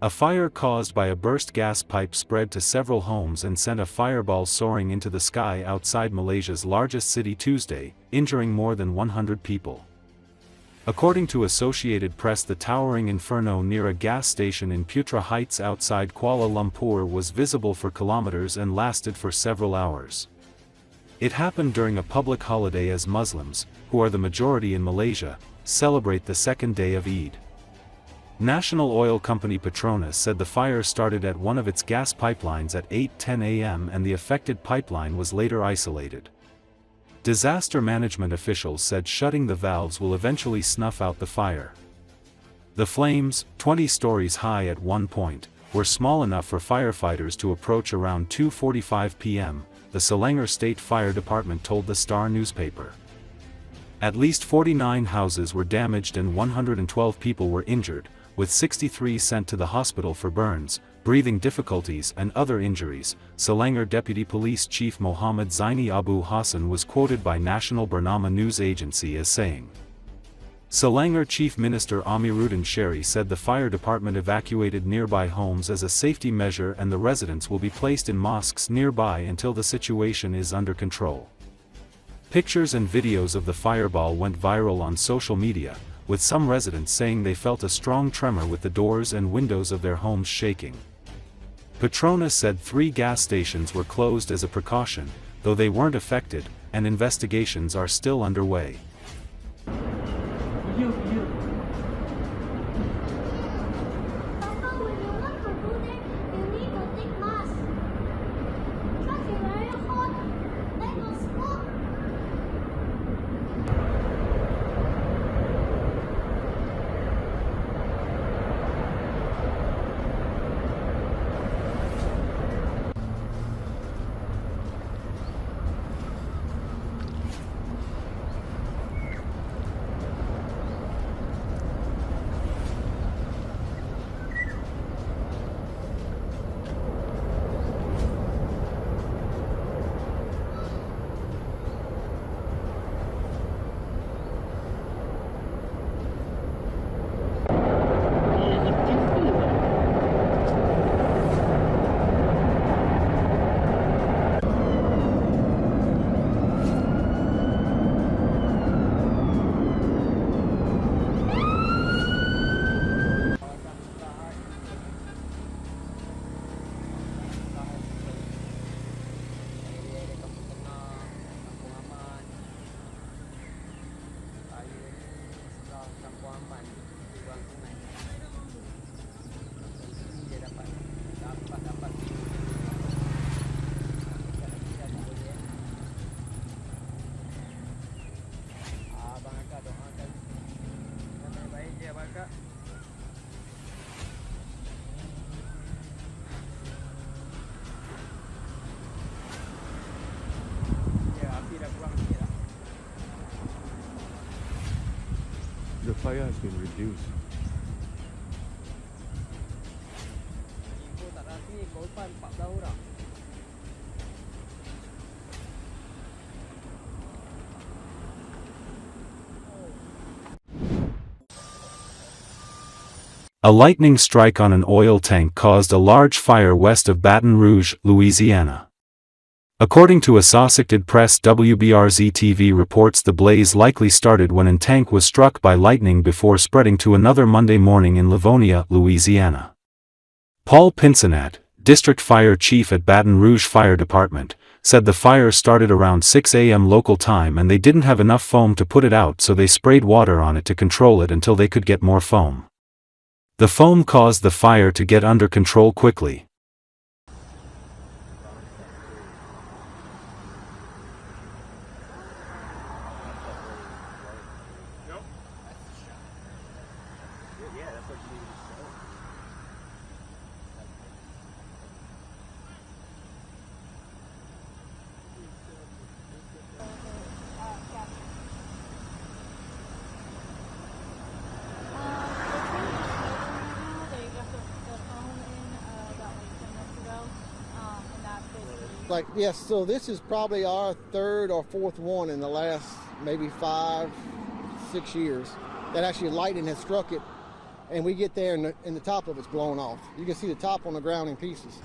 A fire caused by a burst gas pipe spread to several homes and sent a fireball soaring into the sky outside Malaysia's largest city Tuesday, injuring more than 100 people. According to Associated Press, the towering inferno near a gas station in Putra Heights outside Kuala Lumpur was visible for kilometers and lasted for several hours. It happened during a public holiday as Muslims, who are the majority in Malaysia, celebrate the second day of Eid. National oil company Petronas said the fire started at one of its gas pipelines at 8:10 a.m. and the affected pipeline was later isolated. Disaster management officials said shutting the valves will eventually snuff out the fire. The flames, 20 stories high at one point, were small enough for firefighters to approach around 2:45 p.m., the Selangor State Fire Department told the Star newspaper. At least 49 houses were damaged and 112 people were injured, with 63 sent to the hospital for burns, breathing difficulties and other injuries. Selangor Deputy Police Chief Muhammad Zaini Abu Hassan was quoted by National Bernama News Agency as saying. Selangor Chief Minister Amiruddin Sherry said the fire department evacuated nearby homes as a safety measure and the residents will be placed in mosques nearby until the situation is under control. Pictures and videos of the fireball went viral on social media, with some residents saying they felt a strong tremor with the doors and windows of their homes shaking. Petronas said 3 gas stations were closed as a precaution, though they weren't affected, and investigations are still underway. The fire has been reduced. A lightning strike on an oil tank caused a large fire west of Baton Rouge, Louisiana. According to Associated Press, WBRZ-TV reports the blaze likely started when a tank was struck by lightning before spreading to another Monday morning in Livonia, Louisiana. Paul Pinsonat, District Fire Chief at Baton Rouge Fire Department, said the fire started around 6 a.m. local time and they didn't have enough foam to put it out, so they sprayed water on it to control it until they could get more foam. The foam caused the fire to get under control quickly. Yes, so this is probably our 3rd or 4th one in the last maybe 5-6 years that actually lightning has struck it and we get there and the top of it's blown off. You can see the top on the ground in pieces.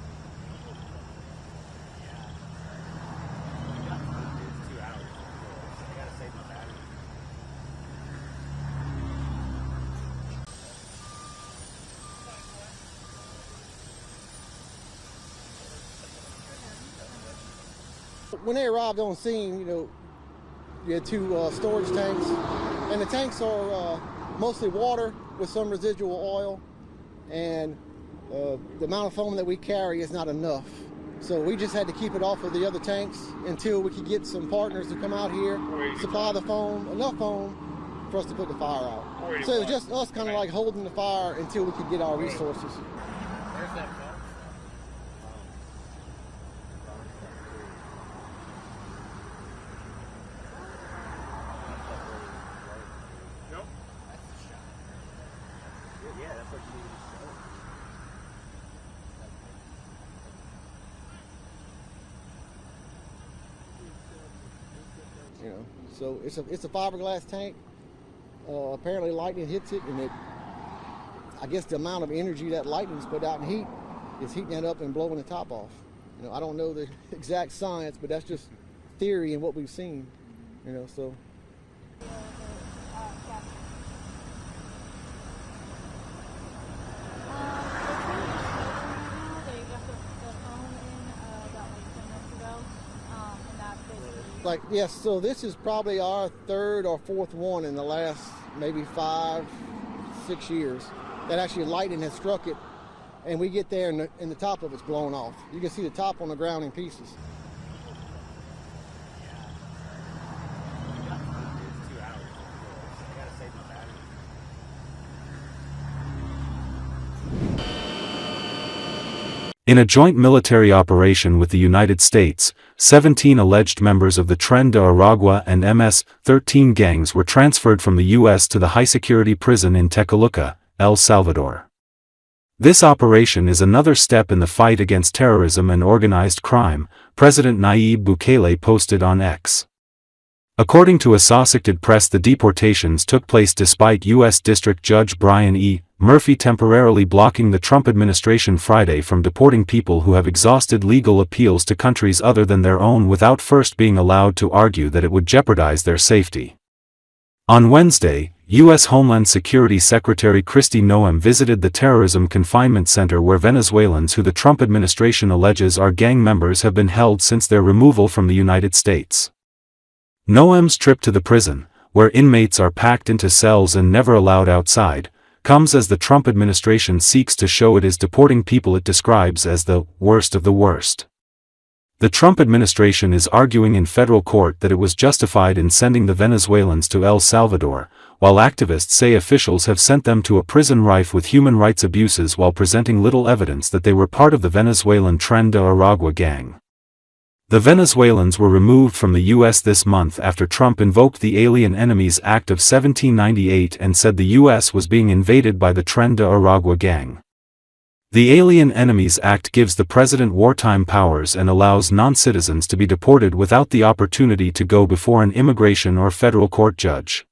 When they arrived on scene, you had two storage tanks, and the tanks are mostly water with some residual oil, and the amount of foam that we carry is not enough. So we just had to keep it off of the other tanks until we could get some partners to come out here, supply the foam, enough foam for us to put the fire out. So it was just us kind of like holding the fire until we could get our resources. Where's that from? Yeah, that's what you need to show. So it's a fiberglass tank. Apparently lightning hits it, and I guess the amount of energy that lightning's put out in heat is heating it up and blowing the top off. I don't know the exact science, but that's just theory and what we've seen. So. Yes, so this is probably our third or fourth one in the last maybe 5-6 years that actually lightning has struck it, and we get there and the top of it's blown off. You can see the top on the ground in pieces. In a joint military operation with the United States, 17 alleged members of the Tren de Aragua and MS-13 gangs were transferred from the U.S. to the high-security prison in Tecoluca, El Salvador. This operation is another step in the fight against terrorism and organized crime, President Nayib Bukele posted on X. According to Associated Press, the deportations took place despite U.S. District Judge Brian E. Murphy temporarily blocking the Trump administration Friday from deporting people who have exhausted legal appeals to countries other than their own without first being allowed to argue that it would jeopardize their safety. On Wednesday, U.S. Homeland Security Secretary Kristi Noem visited the terrorism confinement center where Venezuelans who the Trump administration alleges are gang members have been held since their removal from the United States. Noem's trip to the prison, where inmates are packed into cells and never allowed outside, comes as the Trump administration seeks to show it is deporting people it describes as the worst of the worst. The Trump administration is arguing in federal court that it was justified in sending the Venezuelans to El Salvador, while activists say officials have sent them to a prison rife with human rights abuses while presenting little evidence that they were part of the Venezuelan Tren de Aragua gang. The Venezuelans were removed from the U.S. this month after Trump invoked the Alien Enemies Act of 1798 and said the U.S. was being invaded by the Tren de Aragua gang. The Alien Enemies Act gives the president wartime powers and allows non-citizens to be deported without the opportunity to go before an immigration or federal court judge.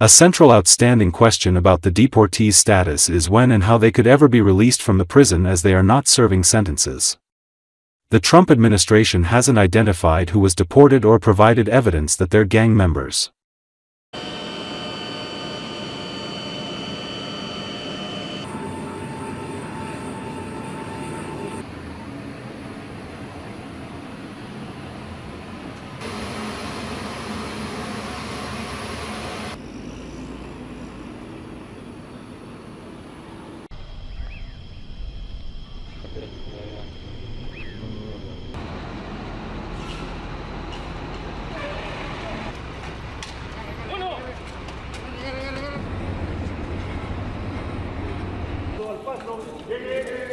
A central outstanding question about the deportees' status is when and how they could ever be released from the prison, as they are not serving sentences. The Trump administration hasn't identified who was deported or provided evidence that they're gang members. Llegue.